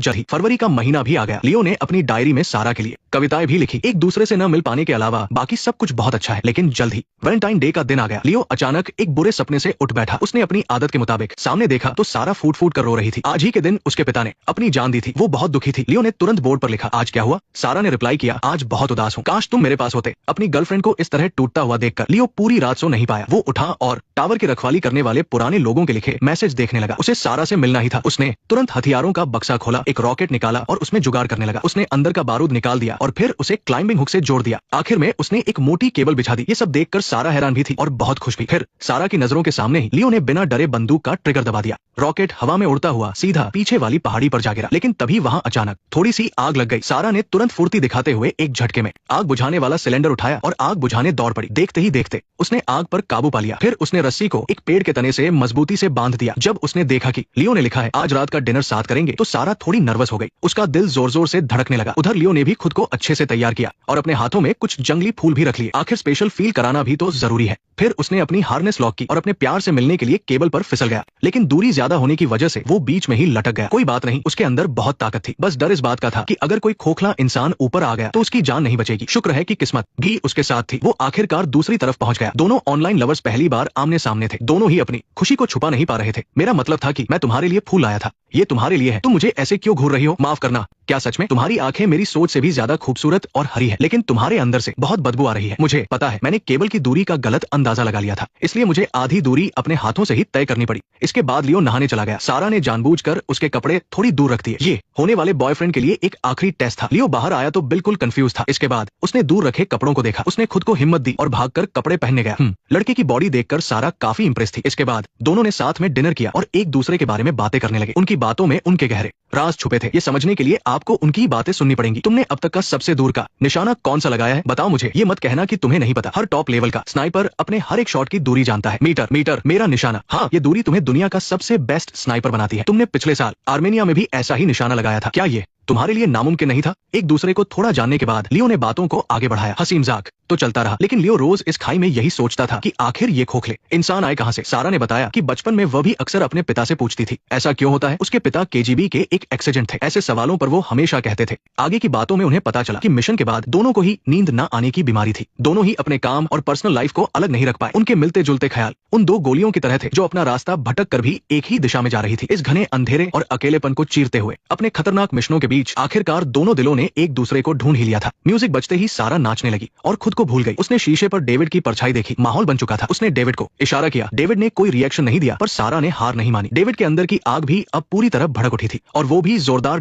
जल्द ही फरवरी का महीना भी आ गया। लियो ने अपनी डायरी में सारा के लिए कविताएं भी लिखी। एक दूसरे से न मिल पाने के अलावा बाकी सब कुछ बहुत अच्छा है, लेकिन जल्द ही वैलेंटाइन डे का दिन आ गया। लियो अचानक एक बुरे सपने से उठ बैठा। उसने अपनी आदत के मुताबिक सामने देखा तो सारा फूट फूट कर रो रही थी। आज ही के दिन उसके पिता ने अपनी जान दी थी। वो बहुत दुखी थी। लियो ने तुरंत बोर्ड पर लिखा, आज क्या हुआ? सारा ने रिप्लाई किया, आज बहुत उदास हूँ, काश तुम मेरे पास होते। अपनी गर्लफ्रेंड को इस तरह टूटता हुआ देखकर लियो पूरी रात सो नहीं पाया। वो उठा और टावर की रखवाली करने वाले पुराने लोगों के लिखे मैसेज देखने लगा। उसे सारा से मिलना ही था। उसने तुरंत हथियारों का बक्सा खोला, एक रॉकेट निकाला और उसमें जुगाड़ करने लगा। उसने अंदर का बारूद निकाल दिया और फिर उसे क्लाइंबिंग हुक से जोड़ दिया। आखिर में उसने एक मोटी केबल बिछा दी। ये सब देखकर सारा हैरान भी थी और बहुत खुश भी। फिर सारा की नजरों के सामने ही लियो ने बिना डरे बंदूक का ट्रिगर दबा दिया। रॉकेट हवा में उड़ता हुआ सीधा पीछे वाली पहाड़ी पर जा गिरा। लेकिन तभी वहां अचानक थोड़ी सी आग लग गई। सारा ने तुरंत फुर्ती दिखाते हुए एक झटके में आग बुझाने वाला सिलेंडर उठाया और आग बुझाने दौड़ पड़ी। देखते ही देखते उसने आग पर काबू पा लिया। फिर उसने रस्सी को एक पेड़ के तने से मजबूती से बांध दिया। जब उसने देखा कि लियो ने लिखा है आज रात का डिनर साथ करेंगे, तो सारा थोड़ी नर्वस हो गई। उसका दिल जोर जोर से धड़कने लगा। उधर लियो ने भी खुद को अच्छे से तैयार किया और अपने हाथों में कुछ जंगली फूल भी रख लिए। आखिर स्पेशल फील कराना भी तो जरूरी है। फिर उसने अपनी हार्नेस लॉक की और अपने प्यार से मिलने के लिए केबल पर फिसल गया। लेकिन दूरी ज्यादा होने की वजह से वो बीच में ही लटक गया। कोई बात नहीं, उसके अंदर बहुत ताकत थी। बस डर इस बात का था कि अगर कोई खोखला इंसान ऊपर आ गया तो उसकी जान नहीं बचेगी। शुक्र है कि किस्मत भी उसके साथ थी। वो आखिरकार दूसरी तरफ पहुंच गया। दोनों ऑनलाइन लवर्स पहली बार आमने सामने थे। दोनों ही अपनी खुशी को छुपा नहीं पा रहे थे। मेरा मतलब था कि मैं तुम्हारे लिए फूल लाया था, ये तुम्हारे लिए है। तुम मुझे ऐसे क्यों घूर रही हो? माफ करना, क्या सच में तुम्हारी आंखें मेरी सोच से भी ज्यादा खूबसूरत और हरी है, लेकिन तुम्हारे अंदर से बहुत बदबू आ रही है। मुझे पता है, मैंने केबल की दूरी का गलत अंदाजा लगा लिया था, इसलिए मुझे आधी दूरी अपने हाथों से ही तय करनी पड़ी। इसके बाद लियो नहाने चला गया। सारा ने जानबूझकर उसके कपड़े थोड़ी दूर रख दिए। ये होने वाले बॉयफ्रेंड के लिए एक आखिरी टेस्ट था। लियो बाहर आया तो बिल्कुल कंफ्यूज था। इसके बाद उसने दूर रखे कपड़ों को देखा। उसने खुद को हिम्मत दी और भागकर कपड़े पहनने गया। लड़के की बॉडी देखकर सारा काफी इंप्रेस थी। इसके बाद दोनों ने साथ में डिनर किया और एक दूसरे के बारे में बातें करने लगे। उनकी बातों में उनके गहरे राज छुपे थे। ये समझने के लिए आपको उनकी बातें सुननी पड़ेंगी। तुमने अब तक का सबसे दूर का निशाना कौन सा लगाया है? बताओ मुझे। ये मत कहना कि तुम्हें नहीं पता। हर टॉप लेवल का स्नाइपर अपने हर एक शॉट की दूरी जानता है। मीटर मेरा निशाना। हाँ, ये दूरी तुम्हें दुनिया का सबसे बेस्ट स्नाइपर बनाती है। तुमने पिछले साल आर्मेनिया में भी ऐसा ही निशाना लगाया था। क्या ये तुम्हारे लिए नामुमकिन नहीं था? एक दूसरे को थोड़ा जानने के बाद लियो ने बातों को आगे बढ़ाया। हंसी मजाक तो चलता रहा, लेकिन लियो रोज इस खाई में यही सोचता था कि आखिर ये खोखले इंसान आए कहां से। सारा ने बताया कि बचपन में वह भी अक्सर अपने पिता से पूछती थी, ऐसा क्यों होता है? उसके पिता केजीबी के एक एक्सीडेंट थे। ऐसे सवालों पर वो हमेशा कहते थे। आगे की बातों में उन्हें पता चला कि मिशन के बाद दोनों को ही नींद न आने की बीमारी थी। दोनों ही अपने काम और पर्सनल लाइफ को अलग नहीं रख पाए। उनके मिलते जुलते ख्याल उन दो गोलियों की तरह थे जो अपना रास्ता भटक कर भी एक ही दिशा में जा रही थी। इस घने अंधेरे और अकेलेपन को चीरते हुए अपने खतरनाक मिशनों के बीच आखिरकार दोनों दिलों ने एक दूसरे को ढूंढ ही लिया था। म्यूजिक बजते ही सारा नाचने लगी और खुद को भूल गई। उसने शीशे पर डेविड की परछाई देखी। माहौल बन चुका था। उसने डेविड को इशारा किया। डेविड ने कोई रिएक्शन नहीं दिया, पर सारा ने हार नहीं मानी। डेविड के अंदर की आग भी अब पूरी तरह भड़क उठी थी और वो भी जोरदार